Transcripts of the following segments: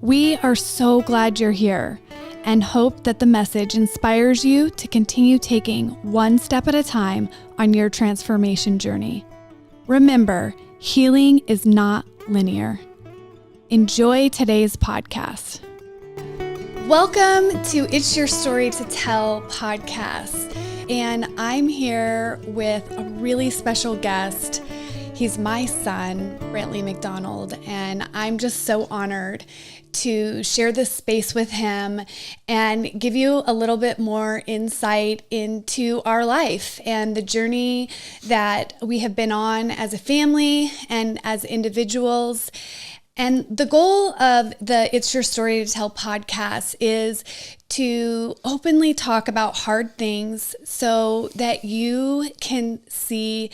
We are so glad you're here and hope that the message inspires you to continue taking one step at a time on your transformation journey. Remember, healing is not linear. Enjoy today's podcast. Welcome to It's Your Story to Tell podcast. And I'm here with a really special guest. He's my son, Brantley McDonald, and I'm just so honored to share this space with him and give you a little bit more insight into our life and the journey that we have been on as a family and as individuals. And the goal of the It's Your Story to Tell podcast is to openly talk about hard things so that you can see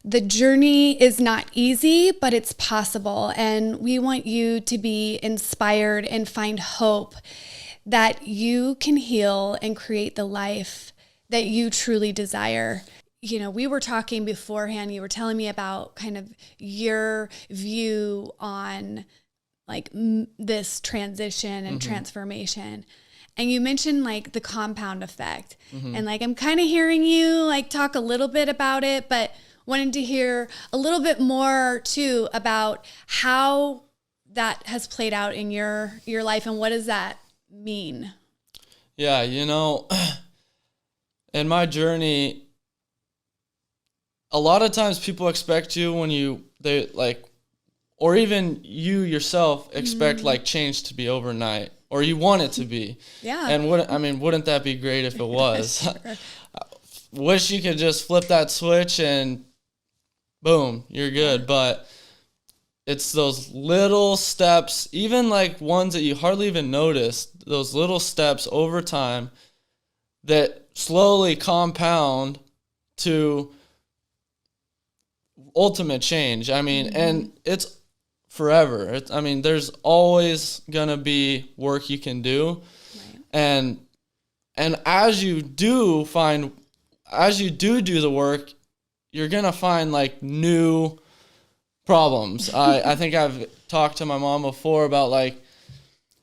the journey is not easy, but it's possible. And we want you to be inspired and find hope that you can heal and create the life that you truly desire. You know, we were talking beforehand, you were telling me about kind of your view on like this transition and transformation. And you mentioned like the compound effect. And like, I'm kind of hearing you like talk a little bit about it, but wanted to hear a little bit more too about how that has played out in your life and what does that mean? Yeah, you know, in my journey, a lot of times people expect you or even you yourself expect like change to be overnight, or you want it to be. Yeah. And wouldn't that be great if it was? Sure. Wish you could just flip that switch and boom, you're good. But it's those little steps, even like ones that you hardly even notice, those little steps over time that slowly compound to ultimate change. I mean, and it's forever. There's always gonna be work you can do. Right. And as you do the work, you're going to find like new problems. I think I've talked to my mom before about like,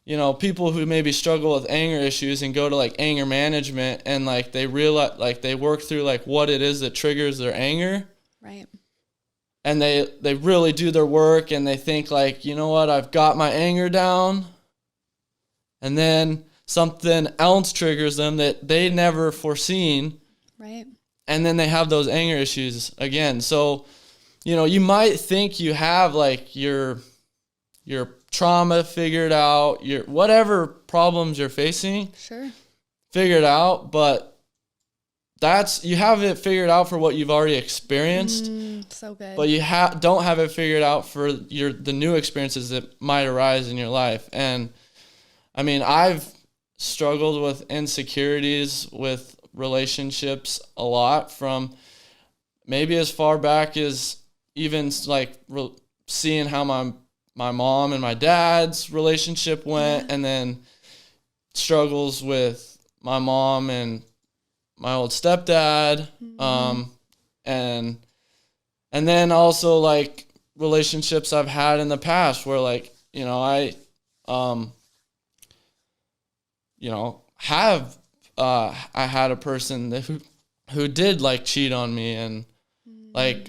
you know, people who maybe struggle with anger issues and go to like anger management and like they realize like they work through like what it is that triggers their anger. Right. And they really do their work and they think like, you know what, I've got my anger down. And then something else triggers them that they never foreseen. Right. And then they have those anger issues again. So, you know, you might think you have like your trauma figured out, your whatever problems you're facing, sure, figured out, but you have it figured out for what you've already experienced. So good. But you don't have it figured out for the new experiences that might arise in your life. And I mean, I've struggled with insecurities with relationships a lot, from maybe as far back as even like seeing how my mom and my dad's relationship went, and then struggles with my mom and my old stepdad, and then also like relationships I've had in the past where like, you know, I had a person who did like cheat on me, and like,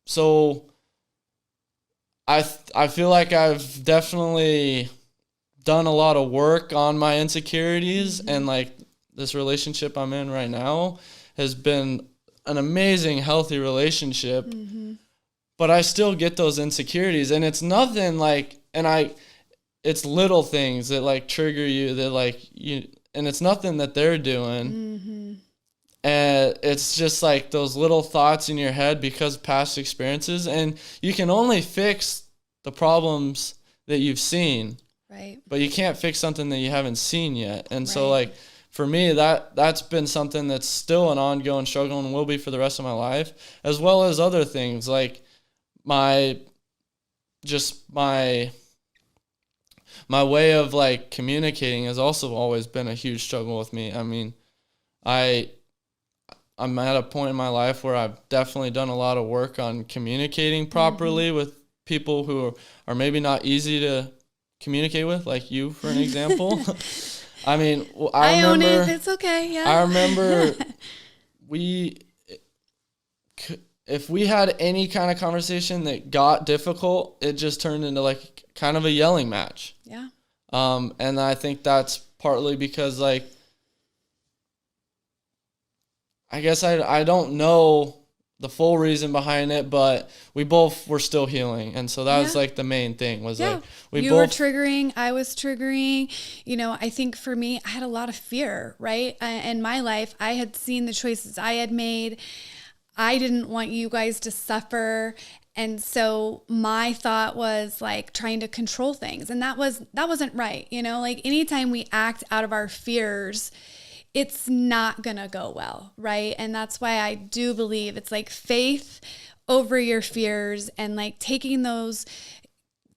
so I feel like I've definitely done a lot of work on my insecurities, and like this relationship I'm in right now has been an amazing, healthy relationship, but I still get those insecurities, and it's nothing like, it's little things that like trigger you that like you. And it's nothing that they're doing. And it's just like those little thoughts in your head because of past experiences. And you can only fix the problems that you've seen. Right. But you can't fix something that you haven't seen yet. And so like for me, that's been something that's still an ongoing struggle and will be for the rest of my life, as well as other things like my way of like communicating has also always been a huge struggle with me. I mean, I'm at a point in my life where I've definitely done a lot of work on communicating properly with people who are maybe not easy to communicate with, like you, for an example. I mean, I own it. It's okay. Yeah. I remember if we had any kind of conversation that got difficult, it just turned into like kind of a yelling match. Yeah. And I think that's partly because, like, I guess I don't know the full reason behind it, but we both were still healing. And so that was like the main thing was like, you were triggering, I was triggering. You know, I think for me, I had a lot of fear, right? In my life, I had seen the choices I had made. I didn't want you guys to suffer. And so my thought was like trying to control things. And that wasn't right. You know, like anytime we act out of our fears, it's not going to go well, right? And that's why I do believe it's like faith over your fears and like taking those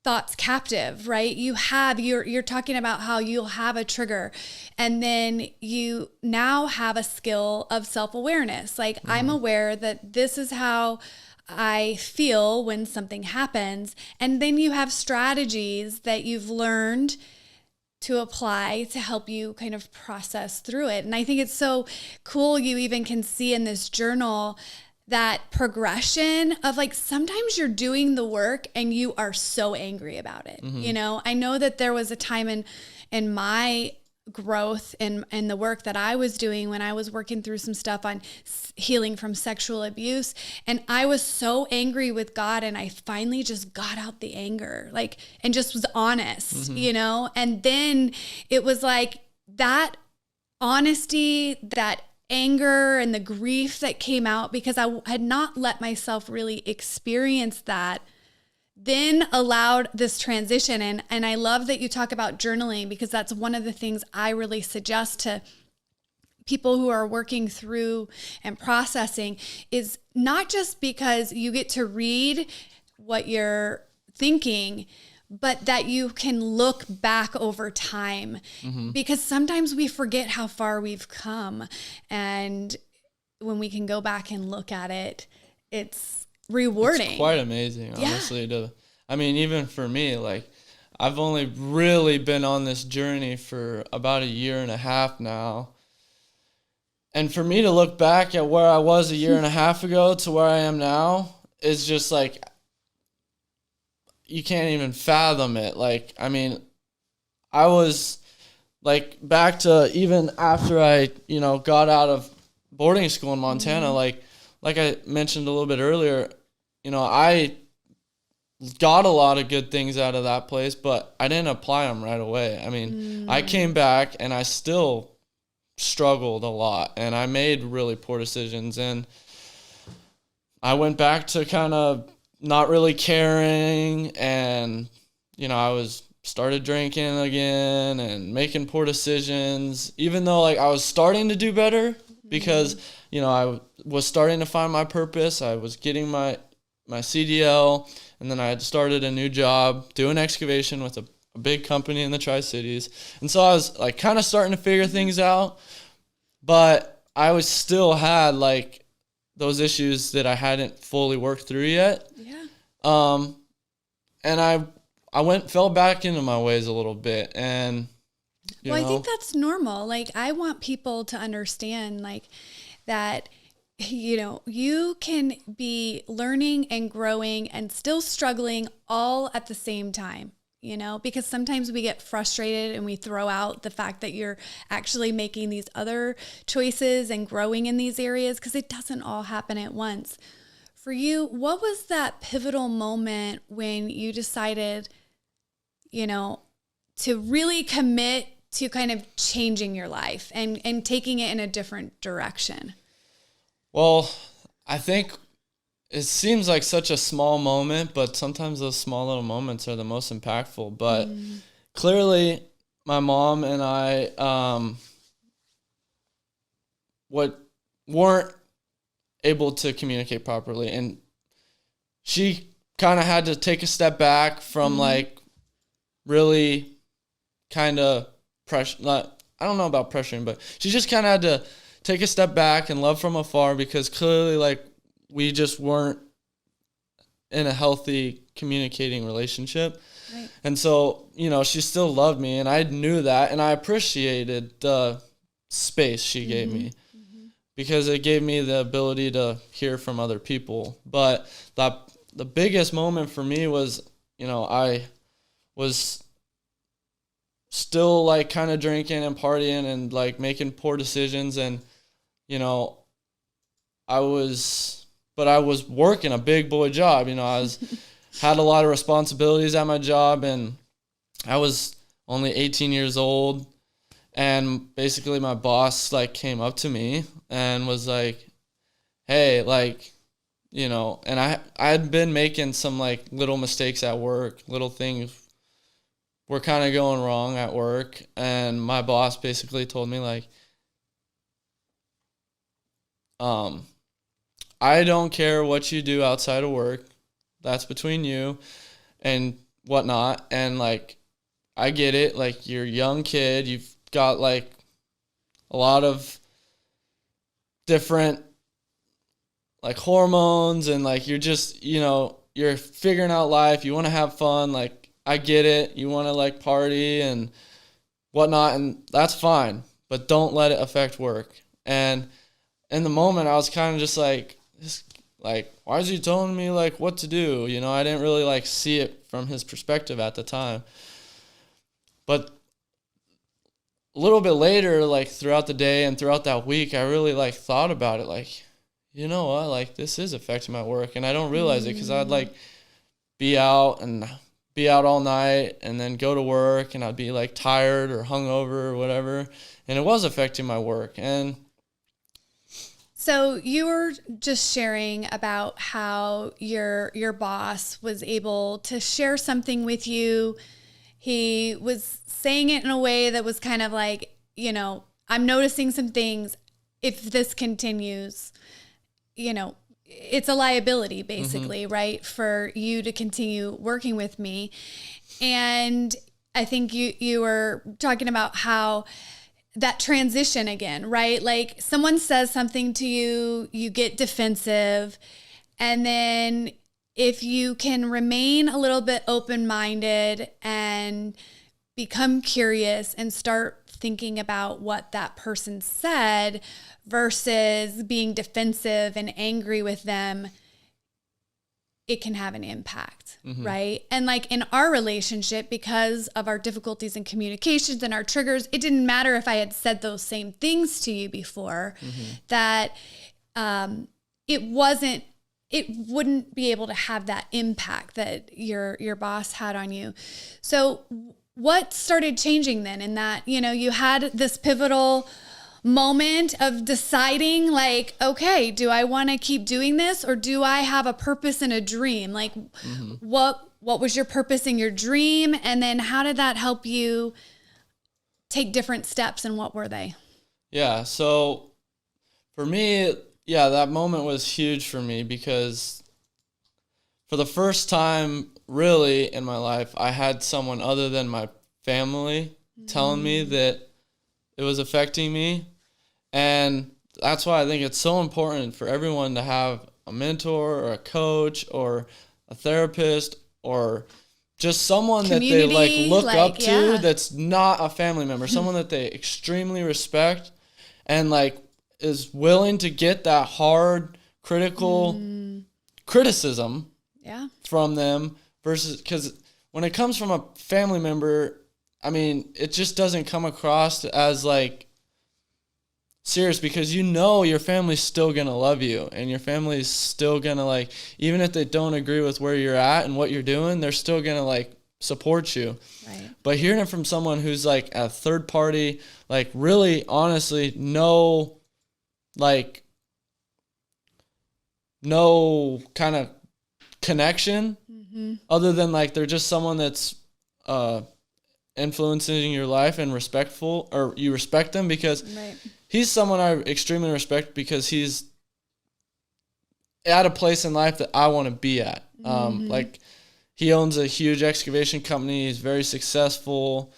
thoughts captive, right? You're talking about how you'll have a trigger and then you now have a skill of self-awareness. Like I'm aware that this is how I feel when something happens. And then you have strategies that you've learned to apply to help you kind of process through it. And I think it's so cool. You even can see in this journal that progression of like, sometimes you're doing the work and you are so angry about it. You know, I know that there was a time in my growth and the work that I was doing when I was working through some stuff on healing from sexual abuse. And I was so angry with God and I finally just got out the anger, like, and just was honest, you know? And then it was like that honesty, that anger and the grief that came out because I had not let myself really experience that, then allowed this transition. And I love that you talk about journaling because that's one of the things I really suggest to people who are working through and processing is not just because you get to read what you're thinking, but that you can look back over time because sometimes we forget how far we've come. And when we can go back and look at it, it's rewarding. It's quite amazing, honestly. I mean, even for me, like I've only really been on this journey for about 1.5 years now. And for me to look back at where I was 1.5 years ago to where I am now is just like, you can't even fathom it. Like, I mean, I was like back to even after I, got out of boarding school in Montana, like I mentioned a little bit earlier, I got a lot of good things out of that place, but I didn't apply them right away. I mean, I came back and I still struggled a lot and I made really poor decisions. And I went back to kind of not really caring, and I started drinking again and making poor decisions, even though like I was starting to do better because I was starting to find my purpose. I was getting my CDL, and then I had started a new job doing excavation with a big company in the Tri-Cities, and so I was like kind of starting to figure things out, but I was still had like those issues that I hadn't fully worked through yet. Yeah. And I fell back into my ways a little bit. And, I think that's normal. Like, I want people to understand like that, you can be learning and growing and still struggling all at the same time. Because sometimes we get frustrated and we throw out the fact that you're actually making these other choices and growing in these areas because it doesn't all happen at once. For you, what was that pivotal moment when you decided, to really commit to kind of changing your life and taking it in a different direction? Well, I think it seems like such a small moment, but sometimes those small little moments are the most impactful. But clearly, my mom and I weren't able to communicate properly. And she kind of had to take a step back from like really kind of pressure. I don't know about pressuring, but she just kind of had to take a step back and love from afar because clearly like we just weren't in a healthy communicating relationship. Right. And so, she still loved me, and I knew that, and I appreciated the space she gave me because it gave me the ability to hear from other people. But the biggest moment for me was, I was still like kind of drinking and partying and like making poor decisions, and I was working a big boy job. Had a lot of responsibilities at my job, and I was only 18 years old, and basically my boss like came up to me and was like, hey, like, and I had been making some like little mistakes at work, little things were kind of going wrong at work, and my boss basically told me like, I don't care what you do outside of work. That's between you and whatnot. And like, I get it. Like, you're a young kid. You've got like a lot of different like hormones, and like you're just, you're figuring out life. You want to have fun. Like, I get it. You want to like party and whatnot, and that's fine. But don't let it affect work. And in the moment, I was kind of just like, why is he telling me like what to do? I didn't really like see it from his perspective at the time. But a little bit later, like throughout the day and throughout that week, I really like thought about it. Like, you know what? Like, this is affecting my work, and I don't realize it because I'd like be out all night and then go to work, and I'd be like tired or hungover or whatever, and it was affecting my work. And so you were just sharing about how your boss was able to share something with you. He was saying it in a way that was kind of like, I'm noticing some things. If this continues, it's a liability basically, right? For you to continue working with me. And I think you were talking about how that transition again, right? Like, someone says something to you, you get defensive, and then if you can remain a little bit open-minded and become curious and start thinking about what that person said versus being defensive and angry with them, it can have an impact, right? And like in our relationship, because of our difficulties in communications and our triggers, it didn't matter if I had said those same things to you before, that it wouldn't be able to have that impact that your boss had on you. So what started changing then in that, you had this pivotal moment of deciding like, okay, do I want to keep doing this, or do I have a purpose and a dream? Like what was your purpose in your dream? And then how did that help you take different steps, and what were they? Yeah. So for me, that moment was huge for me because for the first time really in my life, I had someone other than my family telling me that it was affecting me. And that's why I think it's so important for everyone to have a mentor or a coach or a therapist or just someone Community, that they look up to, yeah. that's not a family member, someone that they extremely respect and is willing to get that hard critical criticism from them, versus, because when it comes from a family member, I mean, it just doesn't come across as serious, because your family's still gonna love you, and your family's still gonna even if they don't agree with where you're at and what you're doing, they're still gonna support you. Right. But hearing it from someone who's a third party, really honestly no kind of connection other than they're just someone that's influencing your life and respectful, or you respect them because he's someone I extremely respect because he's at a place in life that I want to be at. He owns a huge excavation company. He's very successful.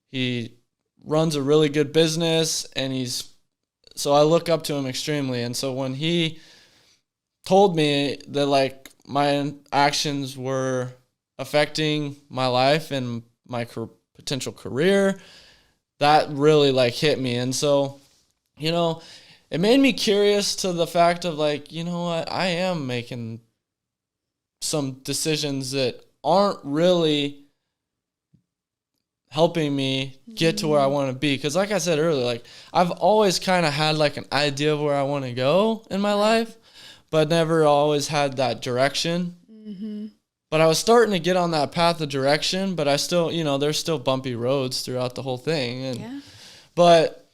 He runs a really good business, and so I look up to him extremely. And so when he told me that my actions were affecting my life and my potential career, that really like hit me. And so, you know, it made me curious to the fact of like, you know what, I am making some decisions that aren't really helping me get to where I want to be. Because like I said earlier, like I've always kind of had like an idea of where I want to go in my life, but never always had that direction. Mm-hmm. But I was starting to get on that path of direction, but I still, you know, there's still bumpy roads throughout the whole thing. And but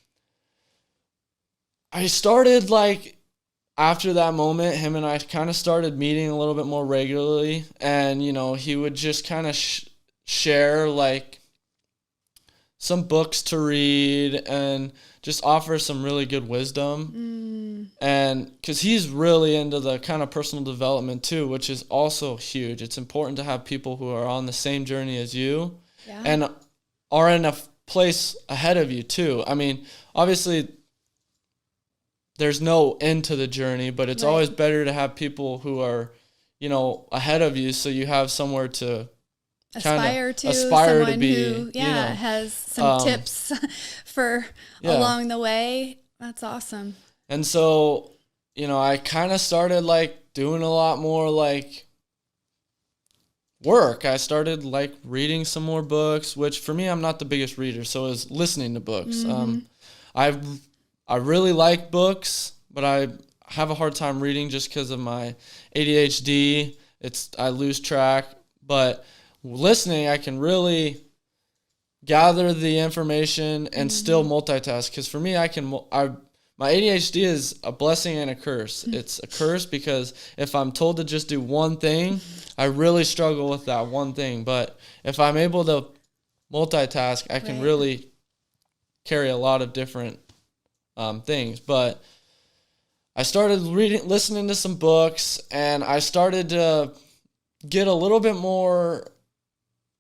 I started like, after that moment, him and I kind of started meeting a little bit more regularly. And, you know, he would just kind of share like some books to read and just offer some really good wisdom. And because he's really into the kind of personal development too, which is also huge. It's important to have people who are on the same journey as you and are in a place ahead of you too. I mean, obviously there's no end to the journey, but it's always better to have people who are, you know, ahead of you, so you have somewhere to aspire to be, who, you know, has some tips for along the way. That's awesome. And so, you know, I kind of started like doing a lot more like work. I started like reading some more books, which for me, I'm not the biggest reader, so I was listening to books. I really like books, but I have a hard time reading just because of my ADHD. I lose track, but listening, I can really gather the information and still multitask. Because for me, my ADHD is a blessing and a curse. It's a curse because if I'm told to just do one thing, I really struggle with that one thing. But if I'm able to multitask, I can really carry a lot of different things. But I started listening to some books, and I started to get a little bit more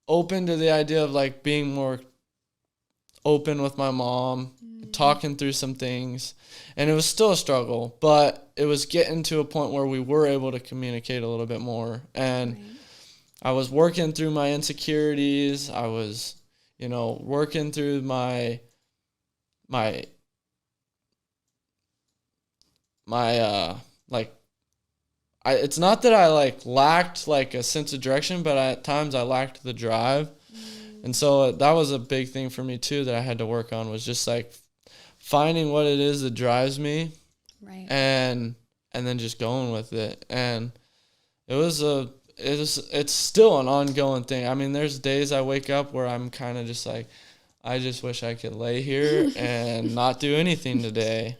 open to the idea of like being more open with my mom, talking through some things. And it was still a struggle, but it was getting to a point where we were able to communicate a little bit more. And I was working through my insecurities. I was, you know, working through it's not that I like lacked like a sense of direction, but at times I lacked the drive. And so that was a big thing for me too that I had to work on, was just like finding what it is that drives me, and then just going with it. And it's still an ongoing thing. I mean, there's days I wake up where I'm kind of just like, I just wish I could lay here and not do anything today.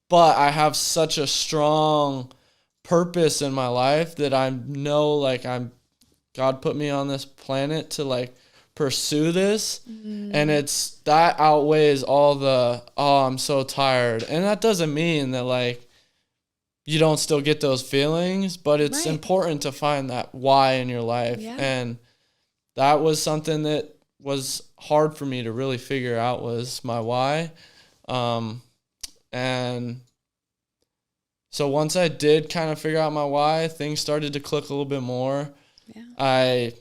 But I have such a strong purpose in my life that I know like God put me on this planet to like pursue this. And that outweighs all the, I'm so tired. And that doesn't mean that like you don't still get those feelings, but it's important to find that why in your life. And that was something that was hard for me to really figure out, was my why. And so once I did kind of figure out my why, things started to click a little bit more. I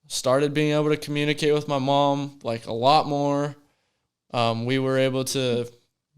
started being able to communicate with my mom like a lot more. We were able to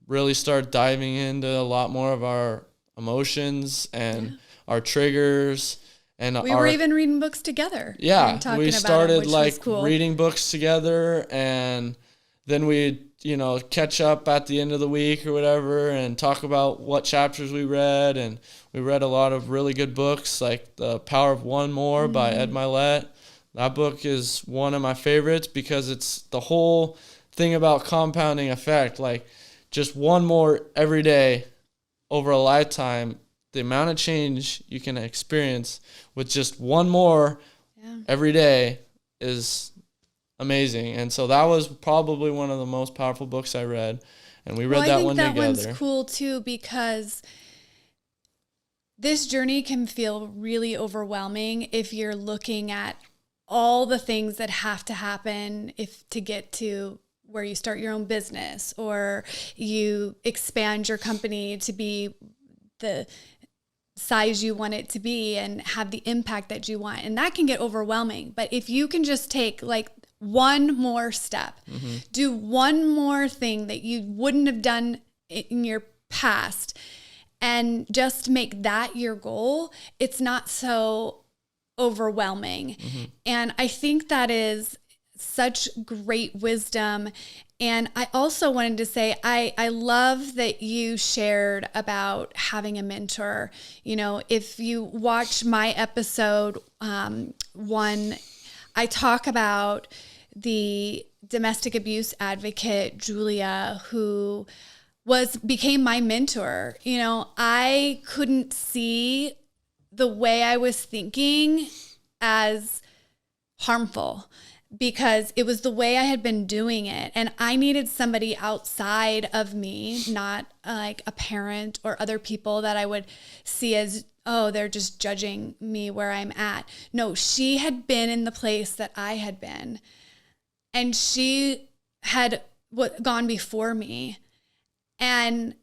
really start diving into a lot more of our emotions and our triggers. And we were even reading books together. We started like reading books together, and then we, you know, catch up at the end of the week or whatever and talk about what chapters we read. And we read a lot of really good books like The Power of One More by Ed Milet. That book is one of my favorites because it's the whole thing about compounding effect. Like just one more every day over a lifetime, the amount of change you can experience with just one more every day is amazing. And so that was probably one of the most powerful books I read. And we read that one together. I think that one's cool too, because this journey can feel really overwhelming if you're looking at all the things that have to happen to get to where you start your own business, or you expand your company to be the size you want it to be and have the impact that you want. And that can get overwhelming. But if you can just take like one more step, do one more thing that you wouldn't have done in your past, and just make that your goal, it's not so overwhelming. And I think that is such great wisdom. And I also wanted to say, I love that you shared about having a mentor. You know, if you watch my episode 1, I talk about the domestic abuse advocate, Julia, who became my mentor. You know, I couldn't see the way I was thinking as harmful because it was the way I had been doing it. And I needed somebody outside of me, not like a parent or other people that I would see as, oh, they're just judging me where I'm at. No, she had been in the place that I had been. And she had gone before me. And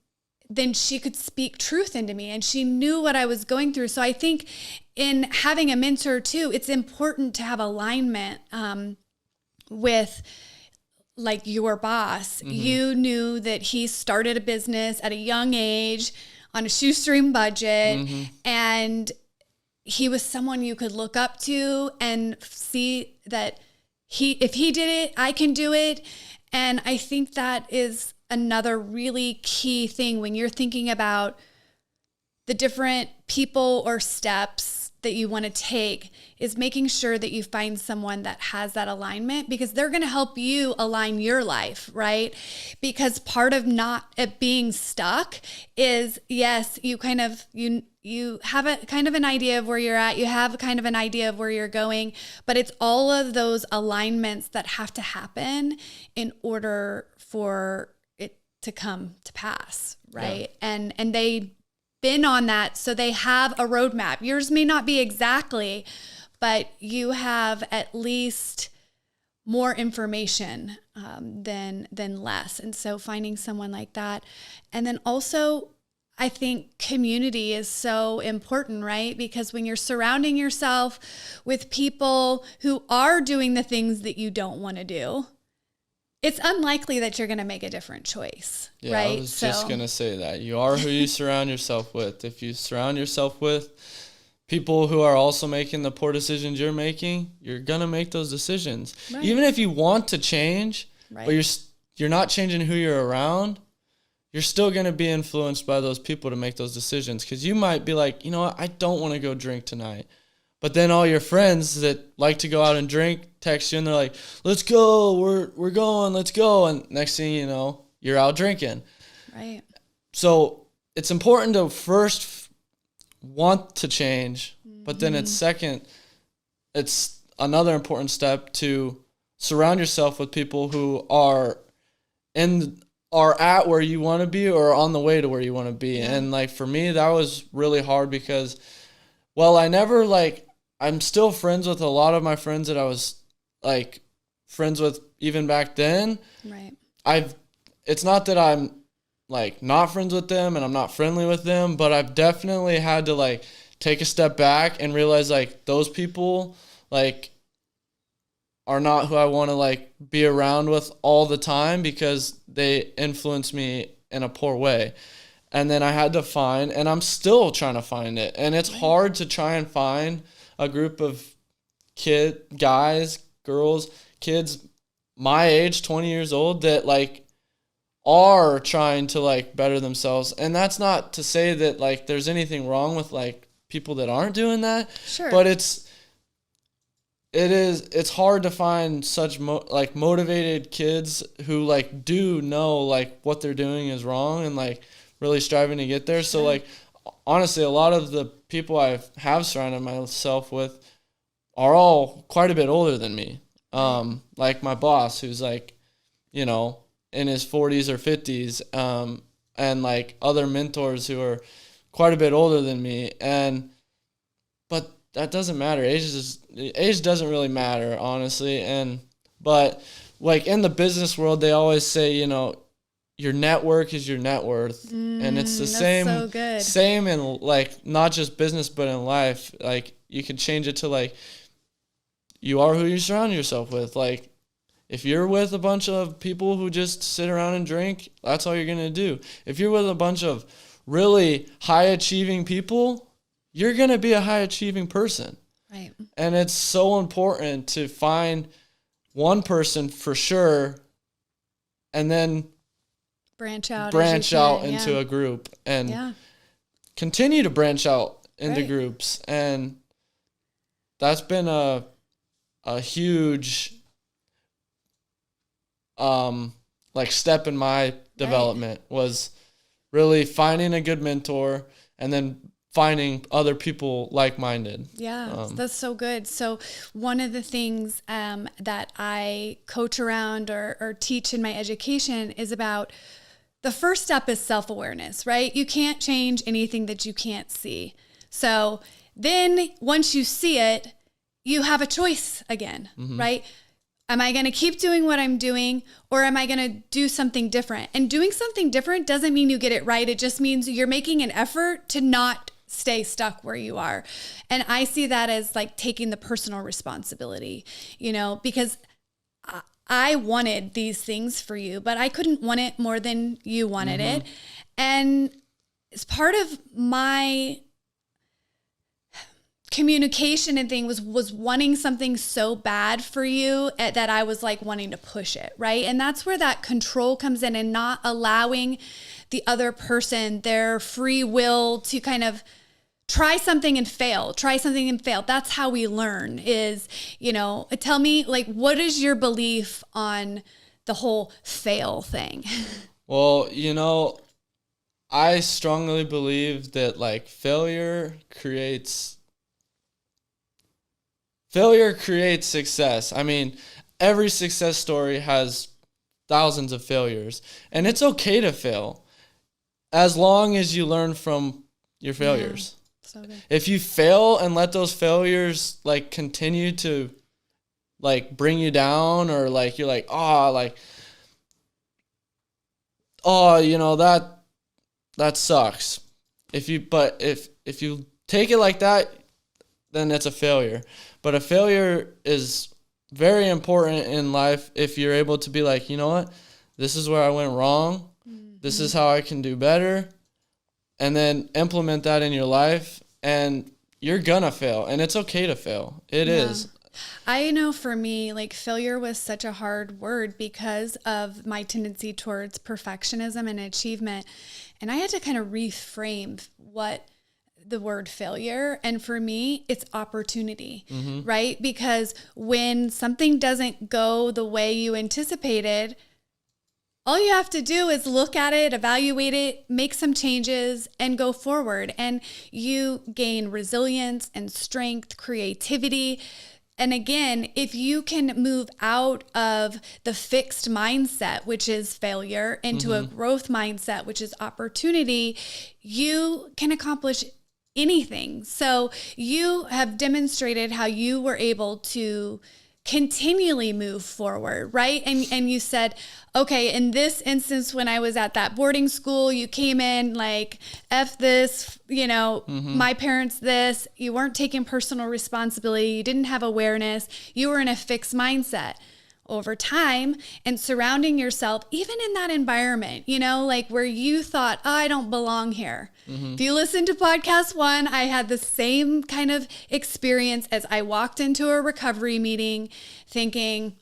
then she could speak truth into me, and she knew what I was going through. So I think in having a mentor too, it's important to have alignment with like your boss. You knew that he started a business at a young age on a shoestring budget, and he was someone you could look up to and see that if he did it, I can do it. And I think that is another really key thing when you're thinking about the different people or steps that you want to take, is making sure that you find someone that has that alignment, because they're going to help you align your life, right? Because part of not being stuck is, yes, you kind of, you have a kind of an idea of where you're at, you have kind of an idea of where you're going, but it's all of those alignments that have to happen in order for it to come to pass, right? Yeah. And they been on that, so they have a roadmap. Yours may not be exactly, but you have at least more information than less. And so finding someone like that. And then also, I think community is so important, right? Because when you're surrounding yourself with people who are doing the things that you don't want to do, it's unlikely that you're going to make a different choice, right? I was just going to say that. You are who you surround yourself with. If you surround yourself with people who are also making the poor decisions you're making, you're going to make those decisions. Right. Even if you want to change, right, but you're not changing who you're around, you're still going to be influenced by those people to make those decisions. Because you might be like, you know what, I don't want to go drink tonight. But then all your friends that like to go out and drink text you and they're like, let's go, we're going, let's go. And next thing you know, you're out drinking. Right. So it's important to first want to change, but then it's another important step to surround yourself with people who are at where you want to be or on the way to where you want to be. Yeah. And like for me, that was really hard because, well, I'm still friends with a lot of my friends that I was like friends with even back then. Right. It's not that I'm like not friends with them and I'm not friendly with them, but I've definitely had to like take a step back and realize like those people like are not who I want to like be around with all the time because they influence me in a poor way. And then I had to find, and I'm still trying to find it. And it's hard to try and find a group of guys, girls, kids my age, 20 years old, that like are trying to like better themselves. And that's not to say that like there's anything wrong with like people that aren't doing that. Sure. But it's hard to find such motivated kids who like do know like what they're doing is wrong and like really striving to get there. So like honestly, a lot of the people I have surrounded myself with are all quite a bit older than me. Like my boss, who's like, you know, in his 40s or 50s, and like other mentors who are quite a bit older than me. But that doesn't matter. Age doesn't really matter, honestly. But like in the business world, they always say, you know, your network is your net worth. And it's the so good. same in like not just business, but in life. Like you can change it to like, you are who you surround yourself with. Like if you're with a bunch of people who just sit around and drink, that's all you're going to do. If you're with a bunch of really high achieving people, you're going to be a high achieving person. Right. And it's so important to find one person for sure, and then branch out into a group, and continue to branch out into groups. And that's been a huge like step in my development, was really finding a good mentor and then finding other people like-minded. Yeah, that's so good. So one of the things that I coach around or teach in my education is about the first step is self-awareness, right? You can't change anything that you can't see. So then once you see it, you have a choice again, right? Am I going to keep doing what I'm doing, or am I going to do something different? And doing something different doesn't mean you get it right. It just means you're making an effort to not stay stuck where you are. And I see that as like taking the personal responsibility, you know, because I wanted these things for you, but I couldn't want it more than you wanted it. And it's part of my communication and thing was wanting something so bad for you that I was like wanting to push it, right? And that's where that control comes in, and not allowing the other person their free will to kind of try something and fail. That's how we learn is, you know, tell me, like, what is your belief on the whole fail thing? Well, you know, I strongly believe that like failure creates success. I mean, every success story has thousands of failures, and it's okay to fail as long as you learn from your failures. Yeah, so good. If you fail and let those failures like continue to like bring you down, or like you're like, you know, that sucks. If you take it like that, then it's a failure. But a failure is very important in life if you're able to be like, you know what, this is where I went wrong. This is how I can do better. And then implement that in your life, and you're gonna fail, and it's okay to fail. It is. I know for me, like failure was such a hard word because of my tendency towards perfectionism and achievement. And I had to kind of reframe what the word failure. And for me, it's opportunity, right? Because when something doesn't go the way you anticipated, all you have to do is look at it, evaluate it, make some changes, and go forward. And you gain resilience and strength, creativity. And again, if you can move out of the fixed mindset, which is failure, into a growth mindset, which is opportunity, you can accomplish anything. So you have demonstrated how you were able to continually move forward, right? And you said, okay, in this instance, when I was at that boarding school, you came in like, F this, you know, my parents this, you weren't taking personal responsibility, you didn't have awareness, you were in a fixed mindset. Over time, and surrounding yourself, even in that environment, you know, like where you thought, oh, I don't belong here. If you listen to podcast 1, I had the same kind of experience as I walked into a recovery meeting thinking,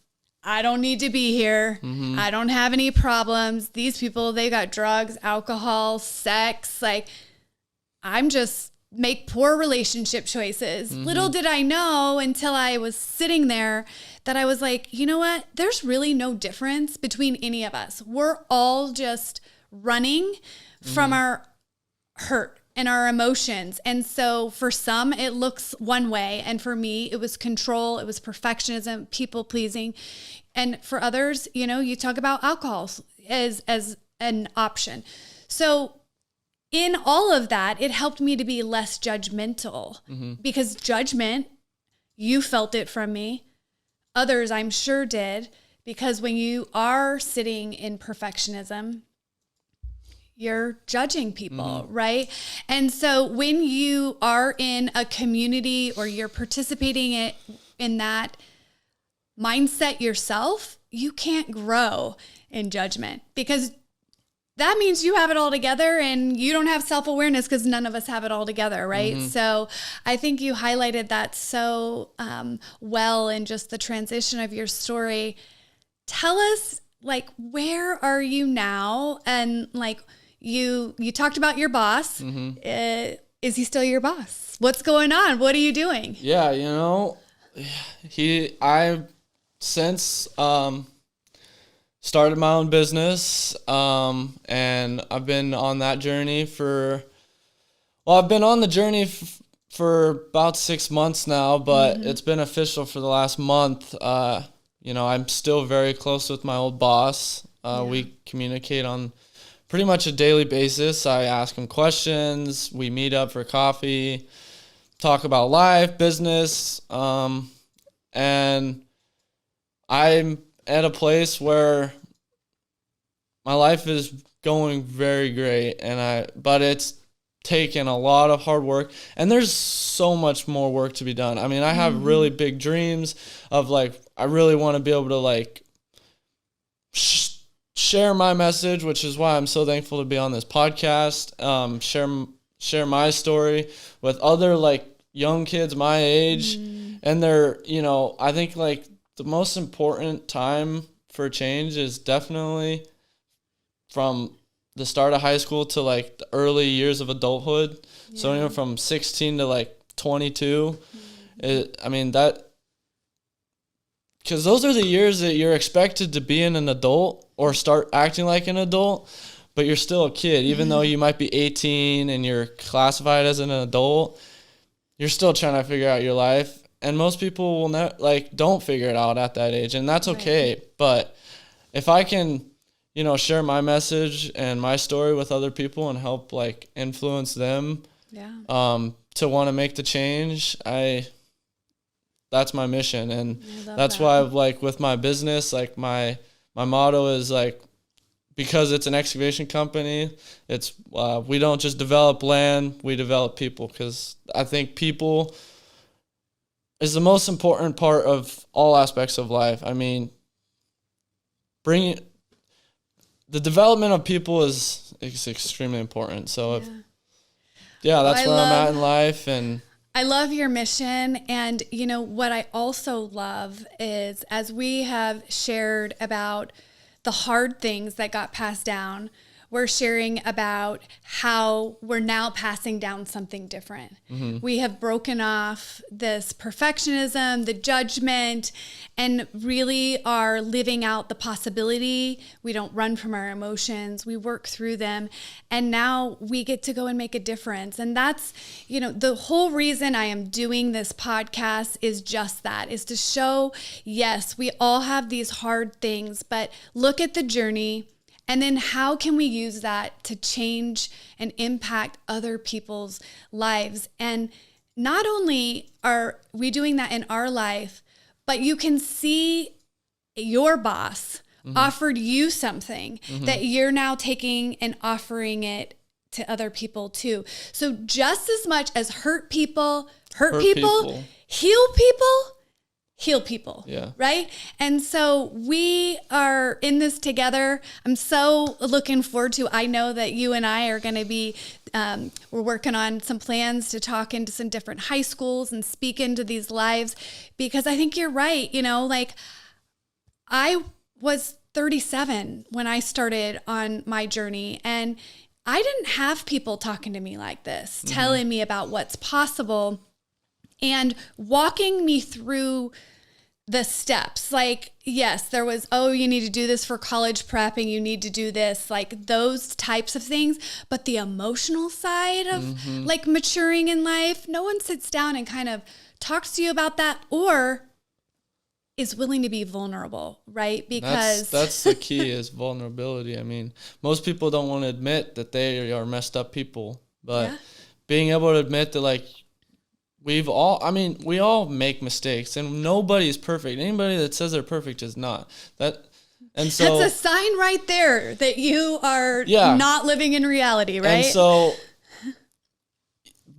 I don't need to be here. I don't have any problems. These people, they got drugs, alcohol, sex. Like, I'm just make poor relationship choices. Little did I know until I was sitting there that I was like, you know what? There's really no difference between any of us. We're all just running from our hurt and our emotions. And so for some, it looks one way. And for me, it was control. It was perfectionism, people pleasing. And for others, you know, you talk about alcohol as an option. So in all of that, it helped me to be less judgmental because judgment, you felt it from me. Others, I'm sure, did, because when you are sitting in perfectionism, you're judging people, right? And so when you are in a community or you're participating in that mindset yourself, you can't grow in judgment, because that means you have it all together and you don't have self-awareness, because none of us have it all together, right? So I think you highlighted that so well in just the transition of your story. Tell us, like, where are you now? And like, you talked about your boss. Is he still your boss? What's going on? What are you doing? Yeah, you know, I since started my own business, and I've been on that journey I've been on the journey for about 6 months now, but it's been official for the last month. You know, I'm still very close with my old boss. We communicate on pretty much a daily basis. I ask him questions, we meet up for coffee, talk about life, business, and I'm at a place where my life is going very great, but it's taken a lot of hard work, and there's so much more work to be done. I mean, I have really big dreams of, like, I really want to be able to, like, share my message, which is why I'm so thankful to be on this podcast, share my story with other, like, young kids my age, and they're, you know, I think, like, the most important time for change is definitely from the start of high school to, like, the early years of adulthood. So, you know, from 16 to, like, 22. I mean, because those are the years that you're expected to be an adult or start acting like an adult, but you're still a kid. Even though you might be 18 and you're classified as an adult, you're still trying to figure out your life. And most people will don't figure it out at that age, and that's okay. Right. But if I can, you know, share my message and my story with other people and help, like, influence them, to want to make the change, that's my mission. And that's why, like, with my business, like, my motto is, like, because it's an excavation company, it's we don't just develop land, we develop people, because I think people is the most important part of all aspects of life. I mean, the development of people is extremely important. So that's where I'm at in life. And I love your mission. And, you know, what I also love is, as we have shared about the hard things that got passed down, we're sharing about how we're now passing down something different. We have broken off this perfectionism, the judgment, and really are living out the possibility. We don't run from our emotions. We work through them. And now we get to go and make a difference. And that's, you know, the whole reason I am doing this podcast is just that, is to show, yes, we all have these hard things, but look at the journey. And then how can we use that to change and impact other people's lives? And not only are we doing that in our life, but you can see your boss offered you something that you're now taking and offering it to other people too. So just as much as hurt people, heal people, right? And so we are in this together. I'm so looking forward to, I know that you and I are going to be, we're working on some plans to talk into some different high schools and speak into these lives, because I think you're right. You know, like, I was 37 when I started on my journey, and I didn't have people talking to me like this, telling me about what's possible and walking me through the steps. Like, yes, there was, you need to do this for college prep and you need to do this, like those types of things. But the emotional side of like maturing in life, no one sits down and kind of talks to you about that, or is willing to be vulnerable, right? Because that's the key, is vulnerability. I mean, most people don't want to admit that they are messed up people, but being able to admit that, like, we all make mistakes, and nobody's perfect. Anybody that says they're perfect is not. And so that's a sign right there that you are not living in reality, right? And so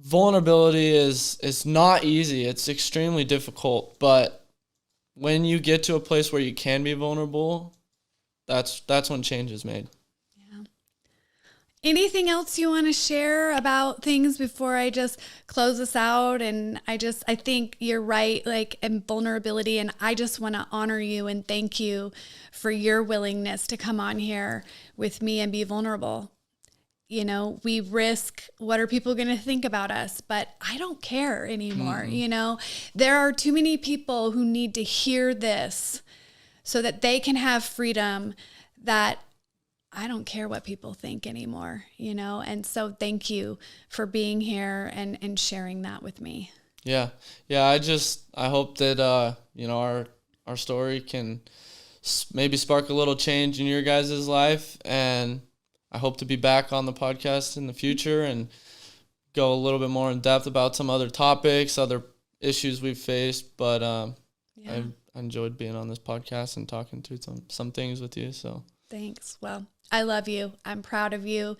vulnerability is not easy. It's extremely difficult, but when you get to a place where you can be vulnerable, that's when change is made. Yeah. Anything else you want to share about things before I just close this out? And I think you're right, like, in vulnerability, and I just want to honor you and thank you for your willingness to come on here with me and be vulnerable. You know, we risk, what are people going to think about us? But I don't care anymore. Mm-hmm. You know, there are too many people who need to hear this so that they can have freedom, that I don't care what people think anymore, you know? And so thank you for being here and sharing that with me. Yeah. Yeah. I hope that, you know, our story can maybe spark a little change in your guys' life, and I hope to be back on the podcast in the future and go a little bit more in depth about some other topics, other issues we've faced. But I enjoyed being on this podcast and talking through some things with you. So thanks. Well, I love you. I'm proud of you.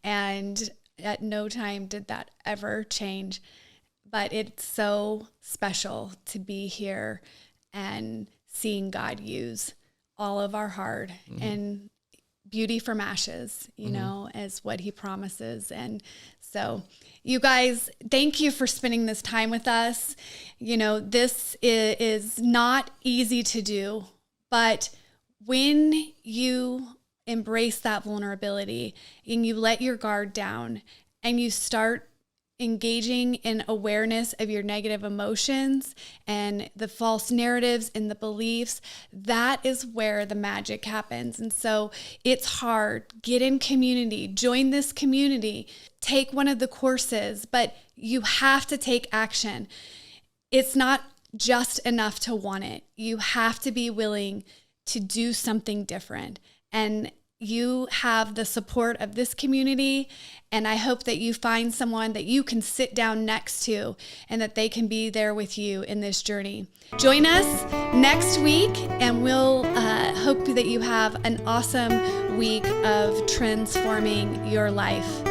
And at no time did that ever change. But it's so special to be here and seeing God use all of our hard and beauty from ashes, you know, as what he promises. And so you guys, thank you for spending this time with us. You know, this is not easy to do, but when you embrace that vulnerability and you let your guard down and you start engaging in awareness of your negative emotions and the false narratives and the beliefs, that is where the magic happens. And so it's hard. Get in community, join this community, take one of the courses, but you have to take action. It's not just enough to want it. You have to be willing to do something different. And you have the support of this community, and I hope that you find someone that you can sit down next to and that they can be there with you in this journey. Join us next week, and we'll hope that you have an awesome week of transforming your life.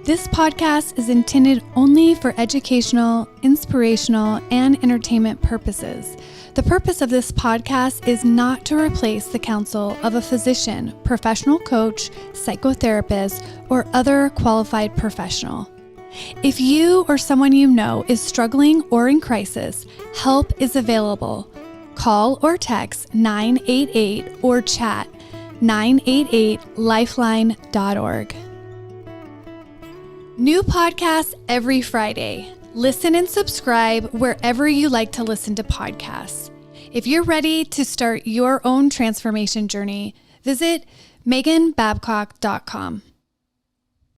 This podcast is intended only for educational, inspirational, and entertainment purposes. The purpose of this podcast is not to replace the counsel of a physician, professional coach, psychotherapist, or other qualified professional. If you or someone you know is struggling or in crisis, help is available. Call or text 988 or chat 988lifeline.org. New podcasts every Friday. Listen and subscribe wherever you like to listen to podcasts. If you're ready to start your own transformation journey, visit meganbabcock.com.